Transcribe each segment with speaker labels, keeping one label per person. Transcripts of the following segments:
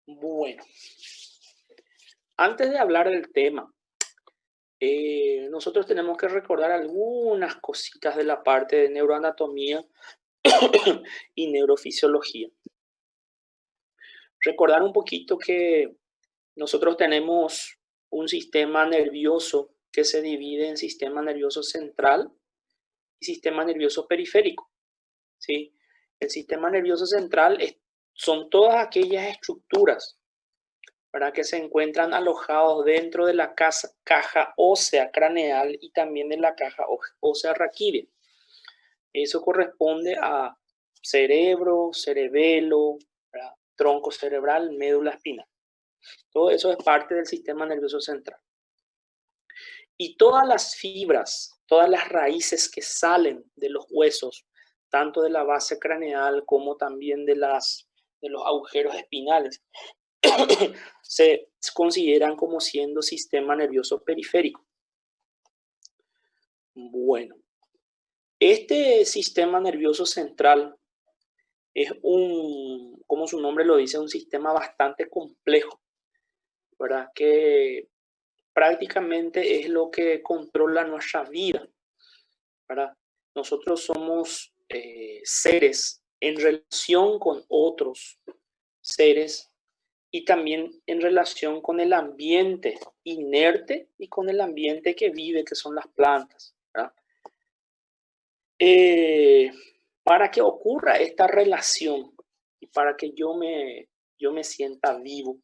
Speaker 1: Bueno, antes de hablar del tema, nosotros tenemos que recordar algunas cositas de la parte de neuroanatomía y neurofisiología. Recordar un poquito que nosotros tenemos un sistema nervioso que se divide en sistema nervioso central y sistema nervioso periférico, ¿sí? El sistema nervioso central son todas aquellas estructuras, ¿verdad?, que se encuentran alojados dentro de la caja ósea craneal y también de la caja ósea raquídea. Eso corresponde a cerebro, cerebelo, ¿verdad?, tronco cerebral, médula espinal. Todo eso es parte del sistema nervioso central. Y todas las fibras, todas las raíces que salen de los huesos, tanto de la base craneal como también de los agujeros espinales, se consideran como siendo sistema nervioso periférico. Bueno, este sistema nervioso central es como su nombre lo dice, un sistema bastante complejo, ¿verdad? Que prácticamente es lo que controla nuestra vida, ¿verdad? Nosotros somos seres en relación con otros seres y también en relación con el ambiente inerte y con el ambiente que vive, que son las plantas, ¿verdad? Para que ocurra esta relación y para que yo me sienta vivo,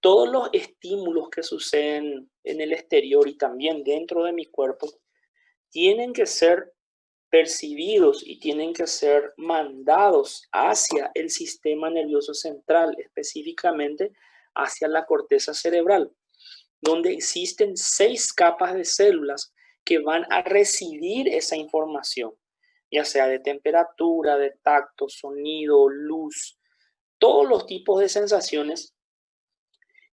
Speaker 1: todos los estímulos que suceden en el exterior y también dentro de mi cuerpo tienen que ser percibidos y tienen que ser mandados hacia el sistema nervioso central, específicamente hacia la corteza cerebral, donde existen 6 capas de células que van a recibir esa información, ya sea de temperatura, de tacto, sonido, luz, todos los tipos de sensaciones.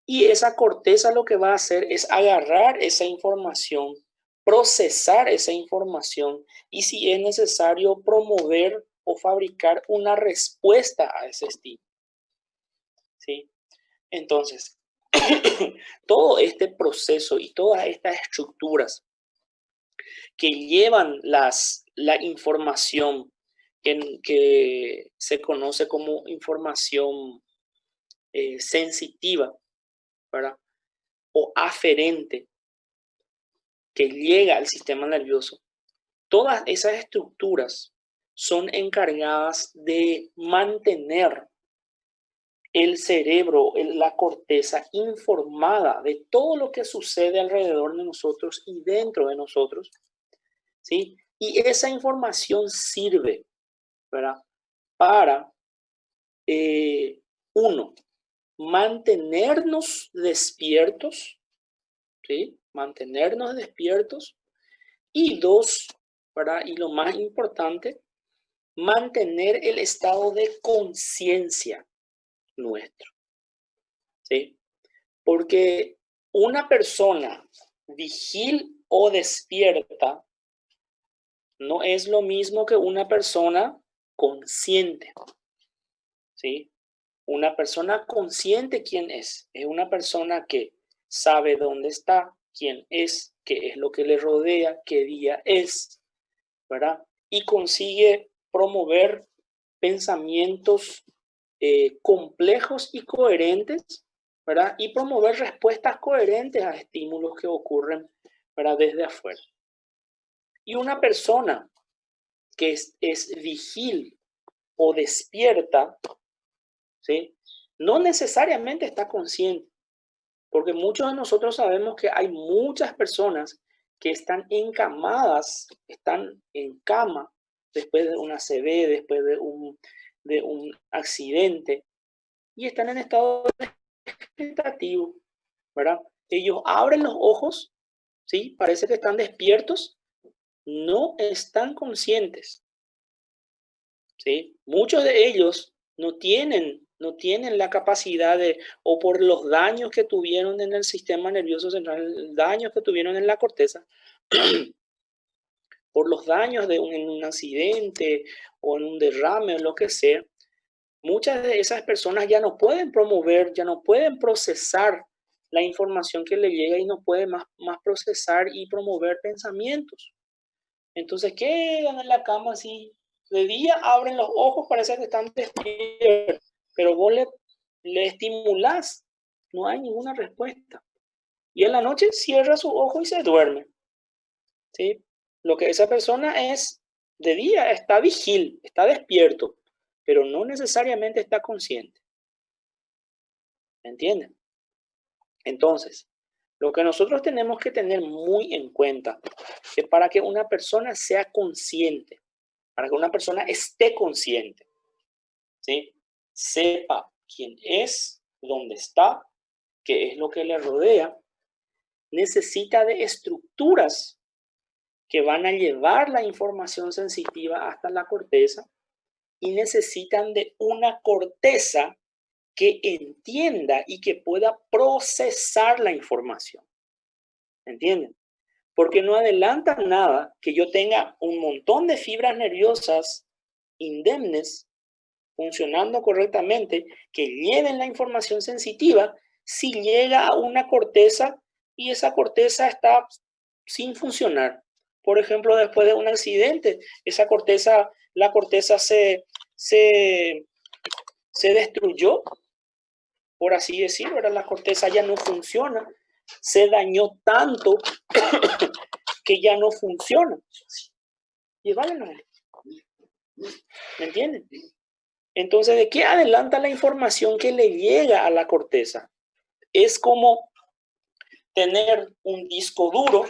Speaker 1: Y esa corteza lo que va a hacer es agarrar esa información, procesar esa información y, si es necesario, promover o fabricar una respuesta a ese estímulo, ¿sí? Entonces, todo este proceso y todas estas estructuras que llevan la información que se conoce como información sensitiva, ¿verdad?, o aferente, que llega al sistema nervioso, todas esas estructuras son encargadas de mantener el cerebro, la corteza informada de todo lo que sucede alrededor de nosotros y dentro de nosotros, ¿sí? Y esa información sirve, ¿verdad?, para, uno, mantenernos despiertos, ¿sí? Mantenernos despiertos. Y dos, ¿verdad?, y lo más importante, mantener el estado de conciencia nuestro, ¿sí? Porque una persona vigil o despierta no es lo mismo que una persona consciente, ¿sí? Una persona consciente, ¿quién es? Es una persona que sabe dónde está, quién es, qué es lo que le rodea, qué día es, ¿verdad? Y consigue promover pensamientos complejos y coherentes, ¿verdad? Y promover respuestas coherentes a estímulos que ocurren, ¿verdad?, desde afuera. Y una persona que es vigil o despierta, ¿sí?, no necesariamente está consciente, porque muchos de nosotros sabemos que hay muchas personas que están encamadas, están en cama después de una ACV, después de un accidente, y están en estado vegetativo, ¿verdad? Ellos abren los ojos, ¿sí? Parece que están despiertos, no están conscientes, ¿sí? Muchos de ellos no tienen la capacidad de, o por los daños que tuvieron en el sistema nervioso central, daños que tuvieron en la corteza, por los daños en un accidente o en un derrame o lo que sea, muchas de esas personas ya no pueden promover, ya no pueden procesar la información que le llega y no pueden más procesar y promover pensamientos. Entonces quedan en la cama así. De día abren los ojos, parece que están despiertos, pero vos le estimulás, no hay ninguna respuesta. Y en la noche cierra su ojo y se duerme. ¿Sí? Lo que esa persona es de día, está vigil, está despierto, pero no necesariamente está consciente. ¿Me entienden? Entonces, lo que nosotros tenemos que tener muy en cuenta es para que una persona sea consciente, para que una persona esté consciente, ¿sí? Sepa quién es, dónde está, qué es lo que le rodea, necesita de estructuras que van a llevar la información sensitiva hasta la corteza y necesitan de una corteza que entienda y que pueda procesar la información. ¿Entienden? Porque no adelanta nada que yo tenga un montón de fibras nerviosas indemnes funcionando correctamente, que lleven la información sensitiva, si llega a una corteza y esa corteza está sin funcionar. Por ejemplo, después de un accidente, la corteza se destruyó, por así decirlo, ¿verdad? La corteza ya no funciona, se dañó tanto que ya no funciona. Y vale, ¿me entienden? Entonces, ¿de qué adelanta la información que le llega a la corteza? Es como tener un disco duro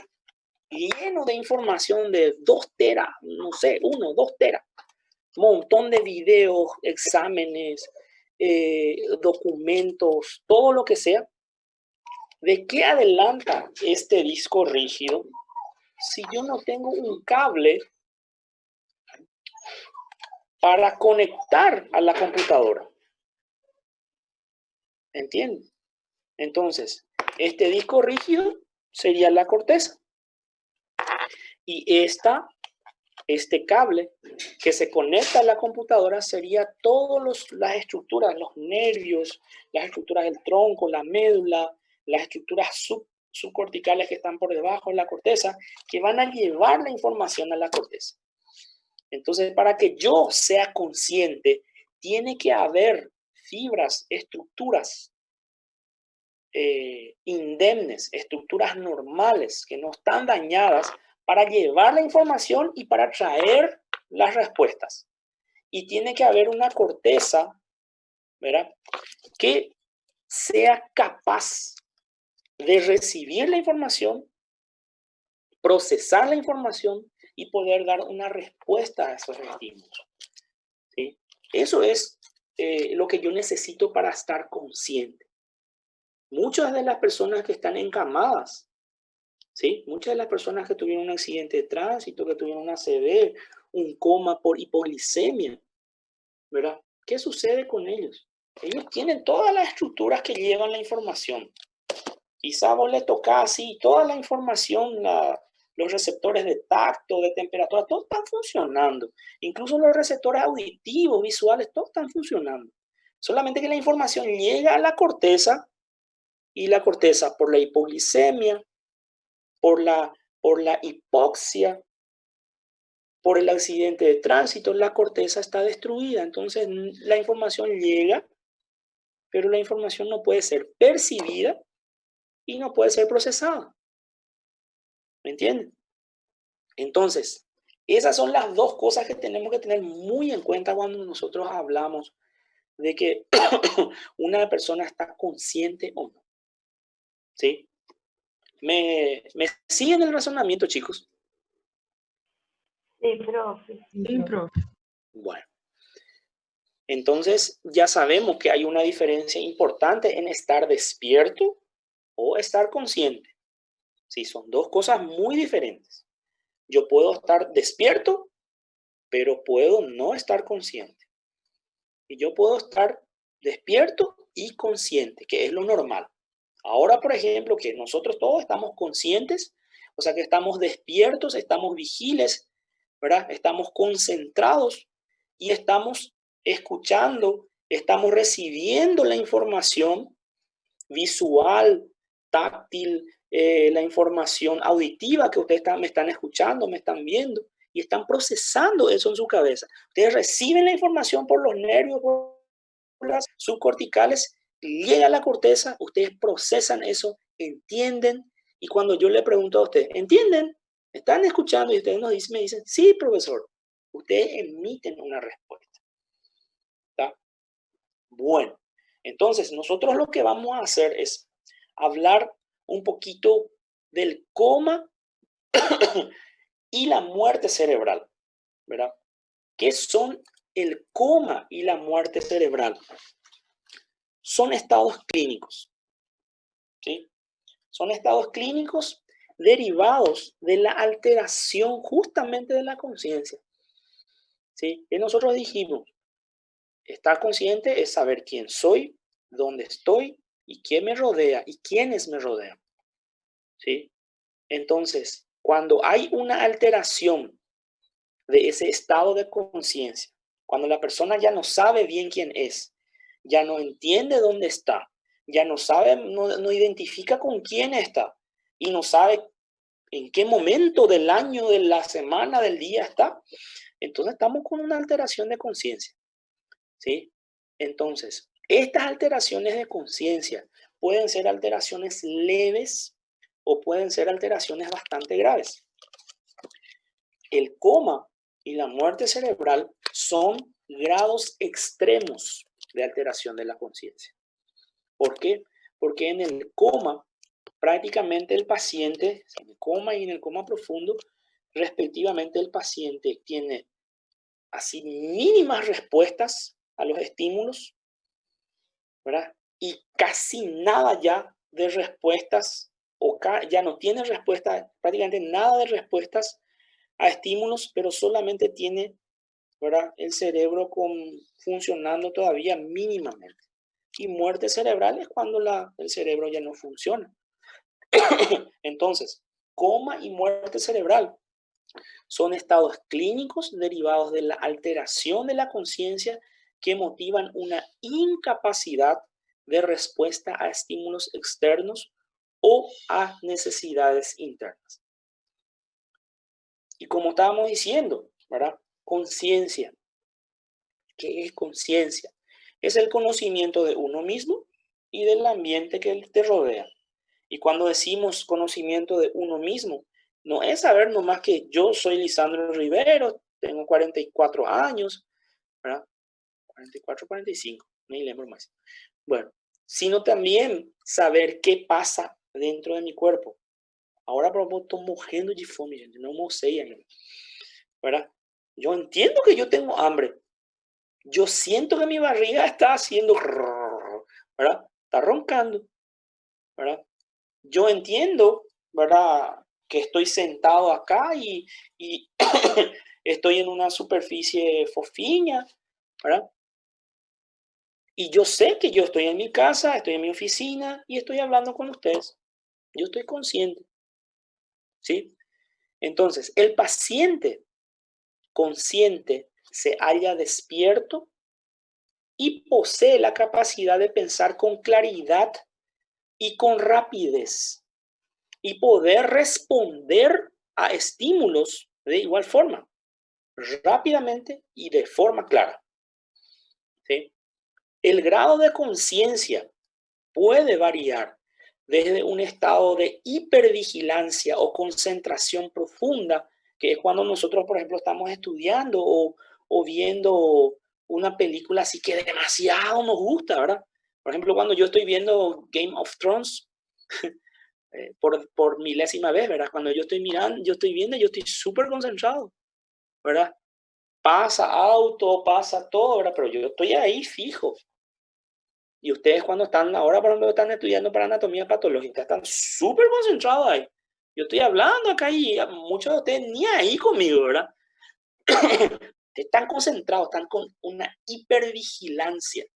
Speaker 1: lleno de información de 2 teras, no sé, 1, 2 teras, montón de videos, exámenes, documentos, todo lo que sea. ¿De qué adelanta este disco rígido si yo no tengo un cable para conectar a la computadora? ¿Entienden? Entonces, este disco rígido sería la corteza. Y este cable que se conecta a la computadora sería todas las estructuras, los nervios, las estructuras del tronco, la médula, las estructuras subcorticales que están por debajo de la corteza, que van a llevar la información a la corteza. Entonces, para que yo sea consciente, tiene que haber fibras, estructuras indemnes, estructuras normales que no están dañadas para llevar la información y para traer las respuestas. Y tiene que haber una corteza, ¿verdad?, que sea capaz de recibir la información, procesar la información y poder dar una respuesta a esos estímulos. ¿Sí? Eso es lo que yo necesito para estar consciente. Muchas de las personas que están encamadas, ¿sí? Muchas de las personas que tuvieron un accidente de tránsito, que tuvieron una ACV, un coma por hipoglicemia, ¿verdad? ¿Qué sucede con ellos? Ellos tienen todas las estructuras que llevan la información. Quizá vos le tocás así, toda la información, los receptores de tacto, de temperatura, todos están funcionando. Incluso los receptores auditivos, visuales, todos están funcionando. Solamente que la información llega a la corteza y la corteza por la hipoglicemia, por la hipoxia, por el accidente de tránsito, la corteza está destruida. Entonces la información llega, pero la información no puede ser percibida y no puede ser procesada. ¿Me entienden? Entonces, esas son las dos cosas que tenemos que tener muy en cuenta cuando nosotros hablamos de que una persona está consciente o no. ¿Sí? ¿Me siguen el razonamiento, chicos?
Speaker 2: Sí, profe.
Speaker 3: Sí, profe.
Speaker 1: Bueno. Entonces, ya sabemos que hay una diferencia importante en estar despierto o estar consciente. Sí, son dos cosas muy diferentes. Yo puedo estar despierto, pero puedo no estar consciente. Y yo puedo estar despierto y consciente, que es lo normal. Ahora, por ejemplo, que nosotros todos estamos conscientes, o sea que estamos despiertos, estamos vigiles, ¿verdad? Estamos concentrados y estamos escuchando Estamos recibiendo la información visual, táctil, la información auditiva que ustedes me están escuchando, me están viendo, y están procesando eso en su cabeza. Ustedes reciben la información por los nervios, por las subcorticales, llega a la corteza, ustedes procesan eso, entienden, y cuando yo le pregunto a ustedes, ¿entienden? ¿Me están escuchando? Y ustedes me dicen, sí, profesor. Ustedes emiten una respuesta. ¿Está? Bueno, entonces nosotros lo que vamos a hacer es hablar un poquito del coma y la muerte cerebral, ¿verdad? ¿Qué son el coma y la muerte cerebral? Son estados clínicos, ¿sí? Son estados clínicos derivados de la alteración justamente de la conciencia, ¿sí? Y nosotros dijimos, estar consciente es saber quién soy, dónde estoy y quién me rodea y quiénes me rodean, ¿sí? Entonces, cuando hay una alteración de ese estado de conciencia, cuando la persona ya no sabe bien quién es, ya no entiende dónde está, ya no sabe, no identifica con quién está y no sabe en qué momento del año, de la semana, del día está, entonces estamos con una alteración de conciencia, ¿sí? Entonces, estas alteraciones de conciencia pueden ser alteraciones leves o pueden ser alteraciones bastante graves. El coma y la muerte cerebral son grados extremos de alteración de la conciencia. ¿Por qué? Porque en el coma, prácticamente el paciente, en el coma y en el coma profundo, respectivamente el paciente tiene así mínimas respuestas a los estímulos, ¿verdad? Y casi nada ya de respuestas, o ya no tiene respuesta, prácticamente nada de respuestas a estímulos, pero solamente tiene, ¿verdad?, el cerebro funcionando todavía mínimamente. Y muerte cerebral es cuando el cerebro ya no funciona. Entonces, coma y muerte cerebral son estados clínicos derivados de la alteración de la conciencia que motivan una incapacidad de respuesta a estímulos externos o a necesidades internas. Y como estábamos diciendo, ¿verdad? Conciencia. ¿Qué es conciencia? Es el conocimiento de uno mismo y del ambiente que te rodea. Y cuando decimos conocimiento de uno mismo, no es saber nomás que yo soy Lisandro Rivero, tengo 44 años, ¿verdad? 44, 45, ni lembro más. Bueno, sino también saber qué pasa dentro de mi cuerpo. Ahora, por ejemplo, estoy morrendo de fome, gente, no sei ainda, ¿verdad? Yo entiendo que yo tengo hambre. Yo siento que mi barriga está haciendo, ¿verdad? Está roncando, ¿verdad? Yo entiendo, ¿verdad?, que estoy sentado acá y estoy en una superficie fofiña, ¿verdad? Y yo sé que yo estoy en mi casa, estoy en mi oficina y estoy hablando con ustedes. Yo estoy consciente, ¿sí? Entonces, el paciente consciente se halla despierto y posee la capacidad de pensar con claridad y con rapidez y poder responder a estímulos de igual forma, rápidamente y de forma clara, ¿sí? El grado de conciencia puede variar desde un estado de hipervigilancia o concentración profunda, que es cuando nosotros, por ejemplo, estamos estudiando o viendo una película así que demasiado nos gusta, ¿verdad? Por ejemplo, cuando yo estoy viendo Game of Thrones, por milésima vez, ¿verdad? Cuando yo estoy mirando, yo estoy viendo, yo estoy súper concentrado, ¿verdad? Pasa auto, pasa todo, ¿verdad? Pero yo estoy ahí fijo. Y ustedes cuando están, ahora por ejemplo, están estudiando para anatomía patológica, están súper concentrados ahí. Yo estoy hablando acá y muchos de ustedes ni ahí conmigo, ¿verdad? Están concentrados, están con una hipervigilancia,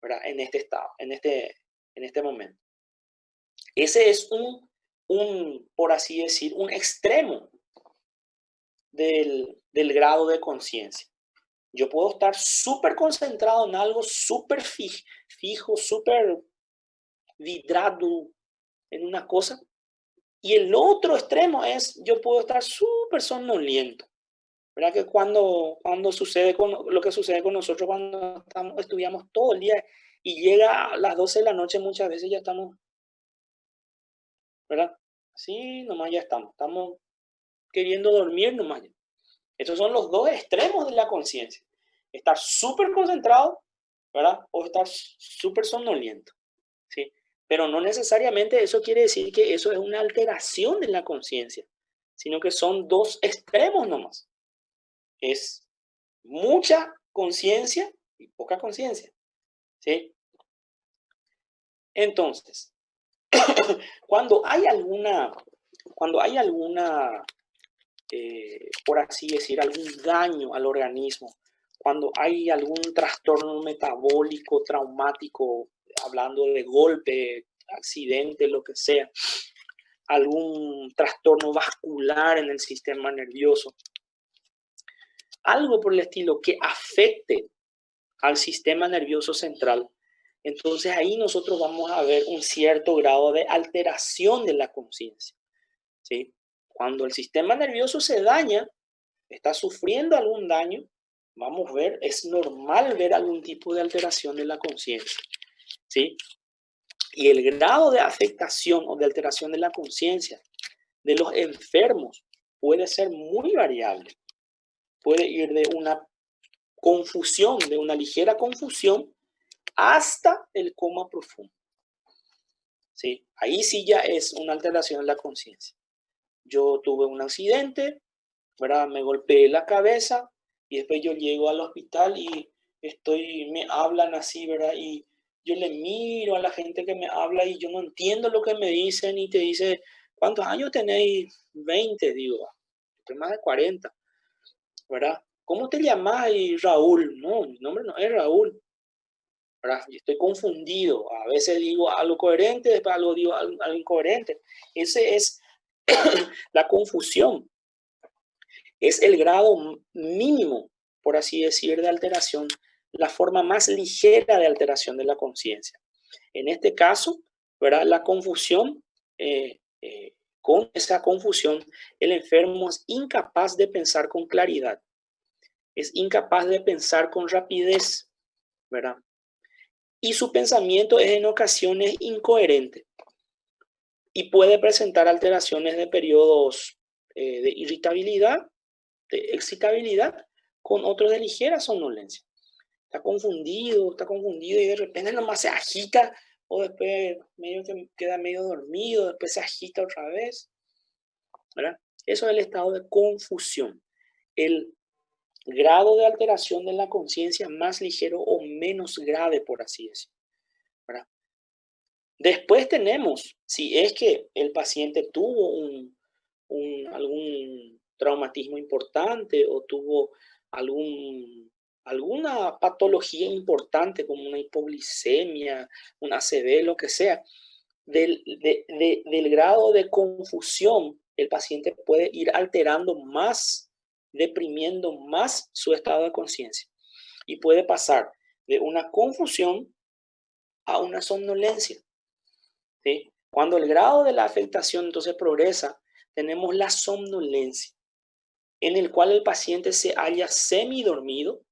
Speaker 1: ¿verdad? En este estado, en este momento. Ese es por así decir, un extremo del grado de conciencia. Yo puedo estar súper concentrado en algo súper fijo, súper vidrado en una cosa. Y el otro extremo es, yo puedo estar súper somnoliento. ¿Verdad? Que cuando sucede con lo que sucede con nosotros cuando estudiamos todo el día y llega a las 12 de la noche, muchas veces ya estamos, ¿verdad? Sí, nomás ya estamos queriendo dormir nomás. Estos son los dos extremos de la conciencia. Estar súper concentrado, ¿verdad? O estar súper somnoliento, ¿sí? Pero no necesariamente eso quiere decir que eso es una alteración de la conciencia, sino que son dos extremos nomás. Es mucha conciencia y poca conciencia, ¿sí? Entonces, cuando hay alguna, por así decir, algún daño al organismo, cuando hay algún trastorno metabólico, traumático, hablando de golpe, accidente, lo que sea, algún trastorno vascular en el sistema nervioso, algo por el estilo que afecte al sistema nervioso central, entonces ahí nosotros vamos a ver un cierto grado de alteración de la conciencia, ¿sí? Cuando el sistema nervioso se daña, está sufriendo algún daño, vamos a ver, es normal ver algún tipo de alteración de la conciencia, ¿sí? Y el grado de afectación o de alteración de la conciencia de los enfermos puede ser muy variable. Puede ir de una confusión, de una ligera confusión, hasta el coma profundo. ¿Sí? Ahí sí ya es una alteración en la conciencia. Yo tuve un accidente, ¿verdad? Me golpeé la cabeza y después yo llego al hospital y me hablan así, ¿verdad? Y yo le miro a la gente que me habla y yo no entiendo lo que me dicen y te dice, ¿cuántos años tenéis? 20, digo, estoy más de 40, ¿verdad? ¿Cómo te llamas? Y Raúl, no, mi nombre no es Raúl, ¿verdad? Yo estoy confundido, a veces digo algo coherente, después digo algo incoherente. Ese es la confusión. Es el grado mínimo, por así decir, de alteración, la forma más ligera de alteración de la conciencia. En este caso, ¿verdad? La confusión, con esa confusión, el enfermo es incapaz de pensar con claridad, es incapaz de pensar con rapidez, ¿verdad? Y su pensamiento es en ocasiones incoherente y puede presentar alteraciones de periodos de irritabilidad, de excitabilidad, con otros de ligera somnolencia. Está confundido y de repente nomás se agita o después medio que queda medio dormido, después se agita otra vez, ¿verdad? Eso es el estado de confusión. El grado de alteración de la conciencia más ligero o menos grave, por así decirlo, ¿verdad? Después tenemos, si es que el paciente tuvo algún traumatismo importante o tuvo alguna patología importante como una hipoglicemia, un ACV, lo que sea, del grado de confusión, el paciente puede ir alterando más, deprimiendo más su estado de conciencia y puede pasar de una confusión a una somnolencia. ¿Sí? Cuando el grado de la afectación entonces progresa, tenemos la somnolencia, en el cual el paciente se halla semidormido,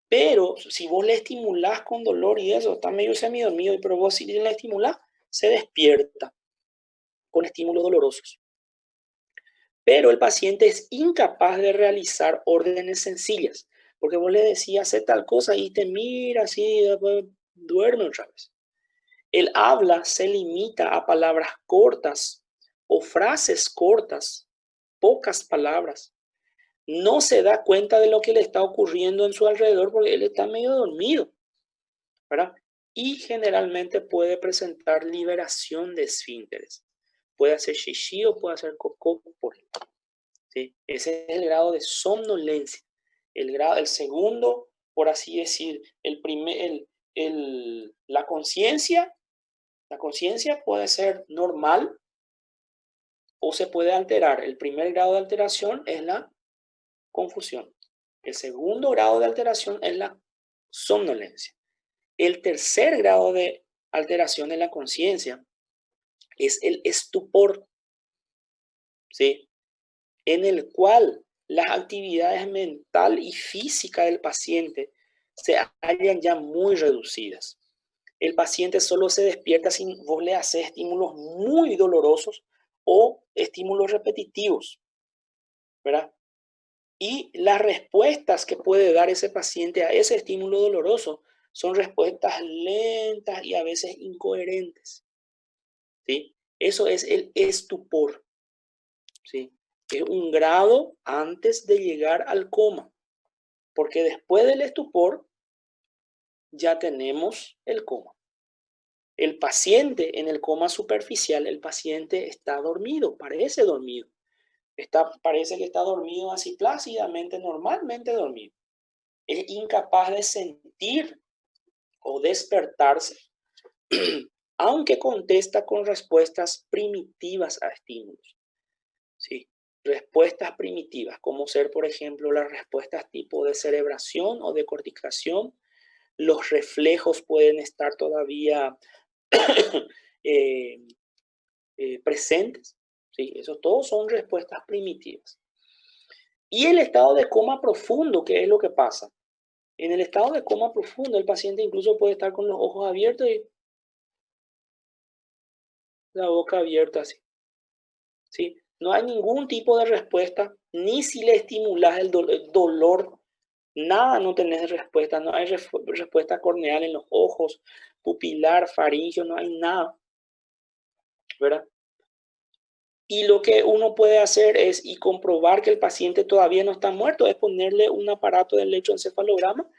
Speaker 1: pero si vos le estimulás con dolor y eso, está medio semidormido, pero vos si le estimulás, se despierta con estímulos dolorosos. Pero el paciente es incapaz de realizar órdenes sencillas, porque vos le decías, hace tal cosa y te mira así, después duerme otra vez. El habla se limita a palabras cortas o frases cortas, pocas palabras. No se da cuenta de lo que le está ocurriendo en su alrededor porque él está medio dormido, ¿verdad? Y generalmente puede presentar liberación de esfínteres. Puede hacer xixi o puede hacer cocó, por ejemplo. ¿Sí? Ese es el grado de somnolencia. El segundo, por así decir, la conciencia puede ser normal o se puede alterar. El primer grado de alteración es la confusión. El segundo grado de alteración es la somnolencia. El tercer grado de alteración de la conciencia es el estupor, ¿sí? En el cual las actividades mental y física del paciente se hallan ya muy reducidas. El paciente solo se despierta si vos le haces estímulos muy dolorosos o estímulos repetitivos, ¿verdad? Y las respuestas que puede dar ese paciente a ese estímulo doloroso son respuestas lentas y a veces incoherentes, ¿sí? Eso es el estupor, ¿sí? Es un grado antes de llegar al coma, porque después del estupor ya tenemos el coma. El paciente en el coma superficial, el paciente está dormido, parece dormido. Parece que está dormido así plácidamente, normalmente dormido. Es incapaz de sentir o despertarse, aunque contesta con respuestas primitivas a estímulos. ¿Sí? Respuestas primitivas, como ser, por ejemplo, las respuestas tipo de cerebración o de corticación. Los reflejos pueden estar todavía eh, presentes. ¿Sí? Eso todos son respuestas primitivas. Y el estado de coma profundo, ¿qué es lo que pasa? En el estado de coma profundo, el paciente incluso puede estar con los ojos abiertos y la boca abierta así. ¿Sí? No hay ningún tipo de respuesta, ni si le estimulas el dolor, nada, no tenés respuesta, no hay respuesta corneal en los ojos, pupilar, faríngeo, no hay nada, ¿verdad? Y lo que uno puede hacer es, y comprobar que el paciente todavía no está muerto, es ponerle un aparato de electroencefalograma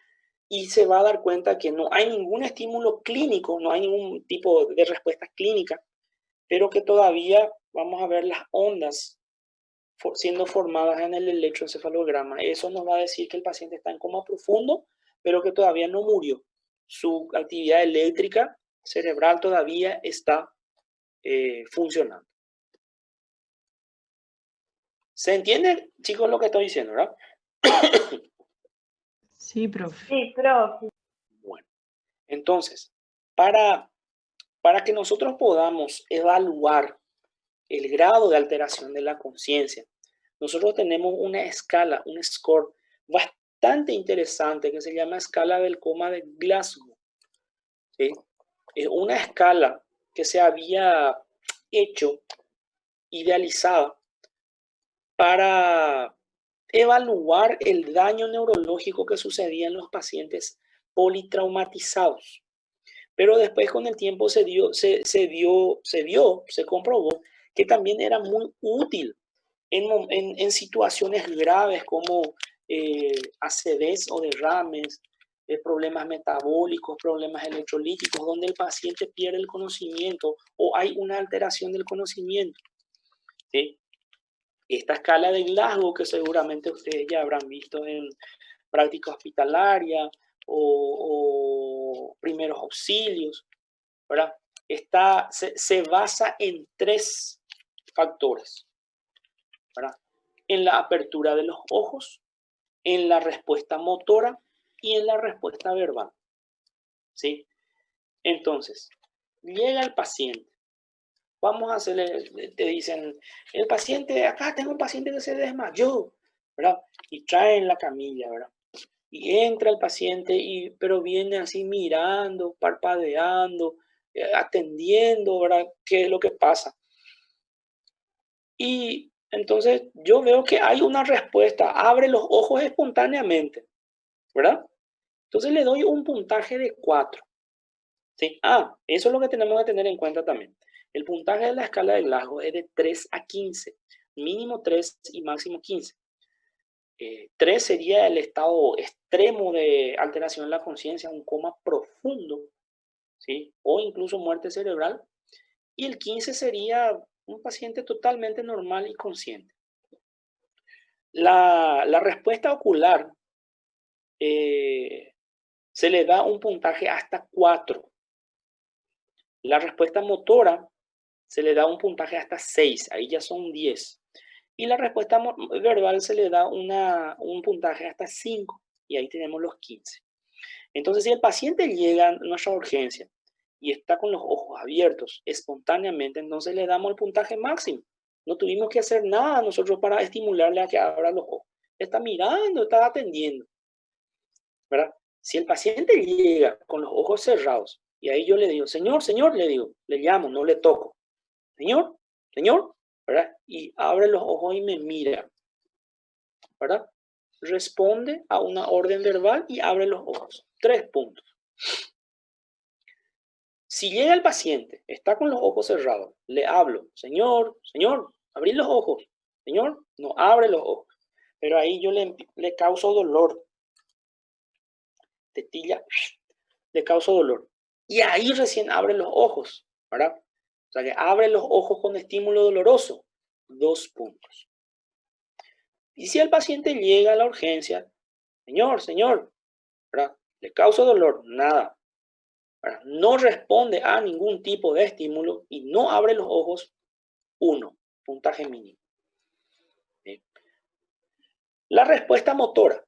Speaker 1: y se va a dar cuenta que no hay ningún estímulo clínico, no hay ningún tipo de respuesta clínica, pero que todavía vamos a ver las ondas siendo formadas en el electroencefalograma. Eso nos va a decir que el paciente está en coma profundo, pero que todavía no murió. Su actividad eléctrica cerebral todavía está funcionando. ¿Se entiende, chicos, lo que estoy diciendo, verdad?
Speaker 2: Sí, profe.
Speaker 3: Sí, profe.
Speaker 1: Bueno, entonces, para que nosotros podamos evaluar el grado de alteración de la conciencia, nosotros tenemos una escala, un score bastante interesante que se llama escala del coma de Glasgow. ¿Sí? Es una escala que se había hecho, idealizada, para evaluar el daño neurológico que sucedía en los pacientes politraumatizados. Pero después con el tiempo se comprobó que también era muy útil en situaciones graves como acidez o derrames, problemas metabólicos, problemas electrolíticos, donde el paciente pierde el conocimiento o hay una alteración del conocimiento. ¿Sí? Esta escala de Glasgow, que seguramente ustedes ya habrán visto en práctica hospitalaria o primeros auxilios, ¿verdad? Se basa en 3 factores, ¿verdad? En la apertura de los ojos, en la respuesta motora y en la respuesta verbal. ¿Sí? Entonces, llega el paciente. Vamos a hacerle, te dicen, el paciente, acá tengo un paciente que se desmayó, ¿verdad? Y traen la camilla, ¿verdad? Y entra el paciente, pero viene así mirando, parpadeando, atendiendo, ¿verdad? ¿Qué es lo que pasa? Y entonces yo veo que hay una respuesta, abre los ojos espontáneamente, ¿verdad? Entonces le doy un puntaje de 4. ¿Sí? Eso es lo que tenemos que tener en cuenta también. El puntaje de la escala de Glasgow es de 3 a 15, mínimo 3 y máximo 15. 3 sería el estado extremo de alteración de la conciencia, un coma profundo, ¿sí? O incluso muerte cerebral. Y el 15 sería un paciente totalmente normal y consciente. La respuesta ocular se le da un puntaje hasta 4. La respuesta motora se le da un puntaje hasta 6, ahí ya son 10. Y la respuesta verbal se le da un puntaje hasta 5, y ahí tenemos los 15. Entonces, si el paciente llega a nuestra urgencia y está con los ojos abiertos espontáneamente, entonces le damos el puntaje máximo. No tuvimos que hacer nada nosotros para estimularle a que abra los ojos. Está mirando, está atendiendo, ¿verdad? Si el paciente llega con los ojos cerrados y ahí yo le digo, señor, señor, le digo, le llamo, no le toco. Señor, señor, ¿verdad? Y abre los ojos y me mira, ¿verdad? Responde a una orden verbal y abre los ojos. 3 puntos. Si llega el paciente, está con los ojos cerrados, le hablo, señor, señor, abrí los ojos, señor, no abre los ojos. Pero ahí yo le causo dolor. Tetilla, le causo dolor. Y ahí recién abre los ojos, ¿verdad? O sea que abre los ojos con estímulo doloroso. 2 puntos. Y si el paciente llega a la urgencia, señor, señor, ¿verdad? Le causa dolor, nada. ¿Verdad? No responde a ningún tipo de estímulo y no abre los ojos, 1, puntaje mínimo. ¿Sí? La respuesta motora.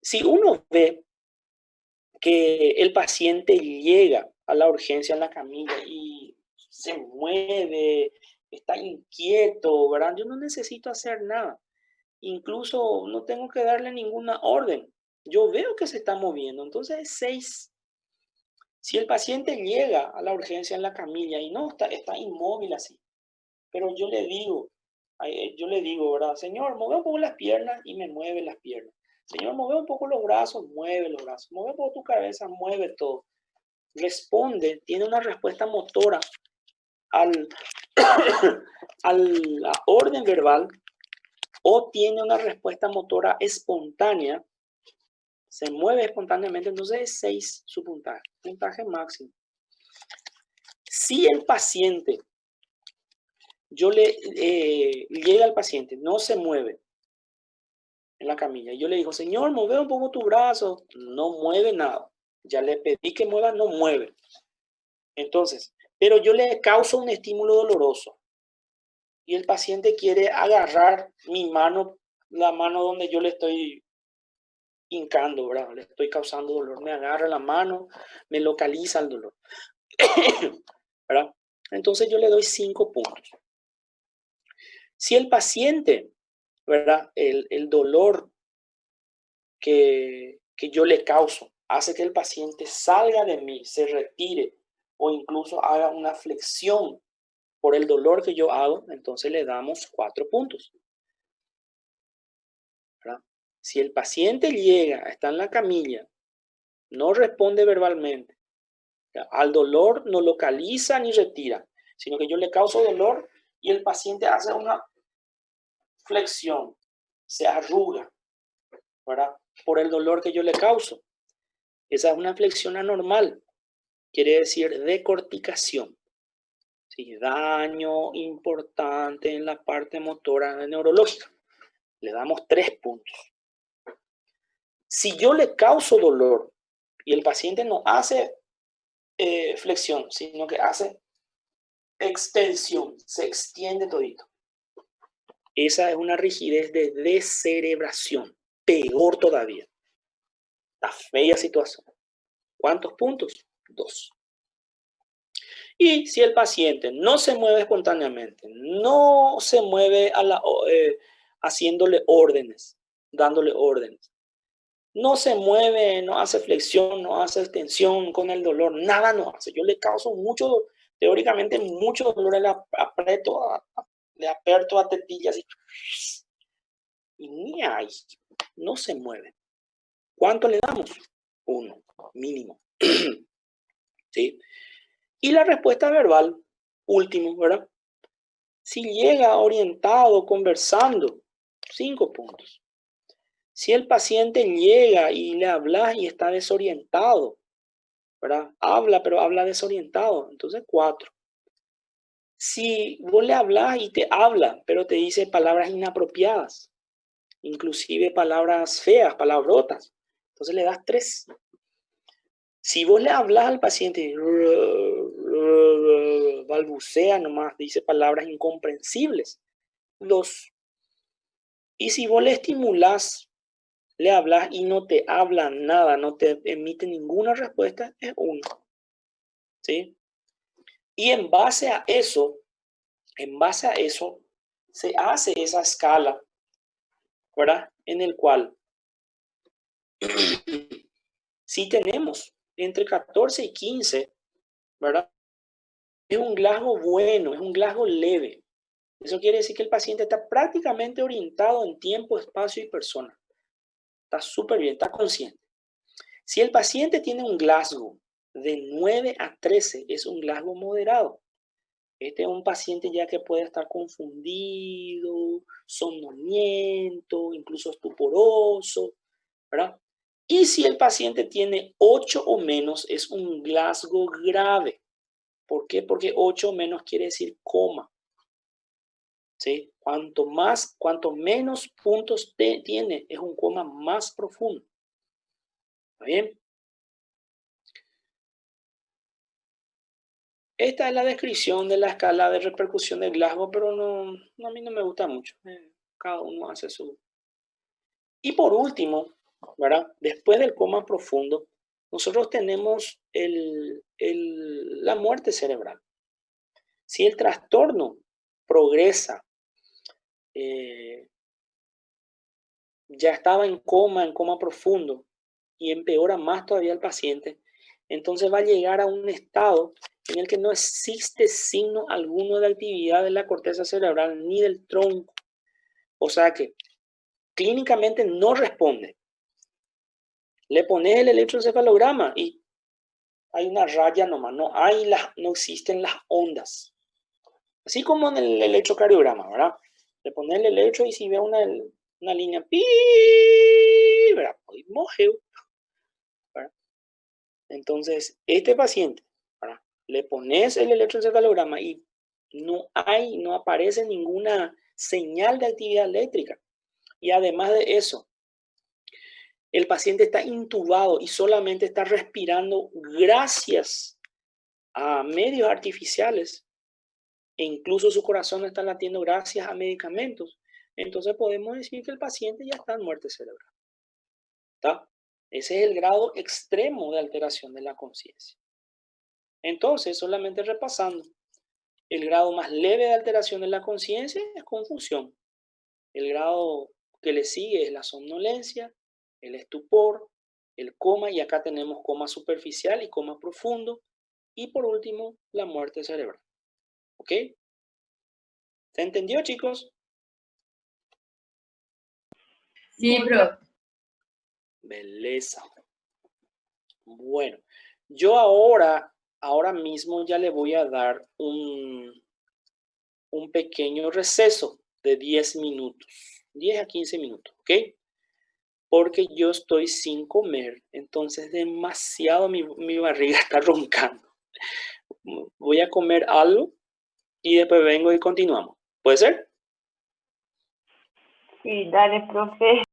Speaker 1: Si uno ve que el paciente llega a la urgencia en la camilla y se mueve, está inquieto, ¿verdad? Yo no necesito hacer nada. Incluso no tengo que darle ninguna orden. Yo veo que se está moviendo, entonces es 6. Si el paciente llega a la urgencia en la camilla y no está inmóvil así, pero yo le digo, ¿verdad? Señor, mueve un poco las piernas y me mueve las piernas. Señor, mueve un poco los brazos, mueve los brazos. Mueve un poco tu cabeza, mueve todo. Responde, tiene una respuesta motora a la orden verbal, o tiene una respuesta motora espontánea, se mueve espontáneamente, entonces es 6 su puntaje máximo. Si el paciente, llega al paciente, no se mueve en la camilla, y yo le digo, señor, mueve un poco tu brazo, no mueve nada. Ya le pedí que mueva, no mueve. Entonces, pero yo le causo un estímulo doloroso y el paciente quiere agarrar mi mano, la mano donde yo le estoy hincando, ¿verdad? Le estoy causando dolor, me agarra la mano, me localiza el dolor, ¿verdad? Entonces yo le doy 5 puntos. Si el paciente, ¿verdad? El dolor que yo le causo hace que el paciente salga de mí, se retire o incluso haga una flexión por el dolor que yo hago, entonces le damos 4 puntos. ¿Verdad? Si el paciente llega, está en la camilla, no responde verbalmente, al dolor no localiza ni retira, sino que yo le causo dolor y el paciente hace una flexión, se arruga, ¿verdad? Por el dolor que yo le causo. Esa es una flexión anormal, quiere decir decorticación. ¿Sí? Daño importante en la parte motora neurológica. Le damos 3 puntos. Si yo le causo dolor y el paciente no hace flexión, sino que hace extensión, se extiende todito. Esa es una rigidez de descerebración, peor todavía. La fea situación. ¿Cuántos puntos? 2. Y si el paciente no se mueve espontáneamente, no se mueve haciéndole órdenes, dándole órdenes, no se mueve, no hace flexión, no hace extensión con el dolor, nada no hace. Yo le causo mucho, teóricamente mucho dolor, le aperto a tetillas y ni ahí, no se mueve. ¿Cuánto le damos? 1, mínimo. ¿Sí? Y la respuesta verbal, último, ¿verdad? Si llega orientado, conversando, 5 puntos. Si el paciente llega y le habla y está desorientado, ¿verdad? Habla, pero habla desorientado, entonces 4. Si vos le hablas y te habla, pero te dice palabras inapropiadas, inclusive palabras feas, palabrotas, entonces le das 3. Si vos le hablas al paciente, balbucea nomás, dice palabras incomprensibles. 2. Y si vos le estimulás, le hablas y no te habla nada, no te emite ninguna respuesta, es 1. ¿Sí? Y en base a eso, se hace esa escala, ¿verdad? En el cual, si tenemos entre 14 y 15, ¿verdad? Es un Glasgow bueno, es un Glasgow leve. Eso quiere decir que el paciente está prácticamente orientado en tiempo, espacio y persona. Está súper bien, está consciente. Si el paciente tiene un Glasgow de 9 a 13, es un Glasgow moderado. Este es un paciente ya que puede estar confundido, somnoliento, incluso estuporoso, ¿verdad? Y si el paciente tiene 8 o menos, es un Glasgow grave. ¿Por qué? Porque 8 o menos quiere decir coma. ¿Sí? Cuanto menos puntos tiene, es un coma más profundo. ¿Está bien? Esta es la descripción de la escala de repercusión del Glasgow, pero a mí no me gusta mucho. Cada uno hace su... Y por último, ¿verdad? Después del coma profundo, nosotros tenemos la muerte cerebral. Si el trastorno progresa, ya estaba en coma profundo, y empeora más todavía el paciente, entonces va a llegar a un estado en el que no existe signo alguno de actividad de la corteza cerebral ni del tronco. O sea que clínicamente no responde. Le pones el electroencefalograma y hay una raya nomás, no existen las ondas. Así como en el electrocardiograma, ¿verdad? Le pones el electro y si ve una línea, ¡pi! ¿Verdad? Mojeo. ¿Verdad? Entonces, este paciente, ¿verdad? Le pones el electroencefalograma y no aparece ninguna señal de actividad eléctrica. Y además de eso, el paciente está intubado y solamente está respirando gracias a medios artificiales e incluso su corazón está latiendo gracias a medicamentos. Entonces podemos decir que el paciente ya está en muerte cerebral. ¿Está? Ese es el grado extremo de alteración de la conciencia. Entonces, solamente repasando, el grado más leve de alteración de la conciencia es confusión. El grado que le sigue es la somnolencia, el estupor, el coma, y acá tenemos coma superficial y coma profundo. Y por último, la muerte cerebral. ¿Ok? ¿Se entendió, chicos?
Speaker 2: Sí, bro.
Speaker 1: Belleza. Bueno, yo ahora mismo ya le voy a dar un pequeño receso de 10 minutos, 10 a 15 minutos, ¿ok? Porque yo estoy sin comer, entonces demasiado mi barriga está roncando. Voy a comer algo y después vengo y continuamos. ¿Puede ser?
Speaker 2: Sí, dale, profe.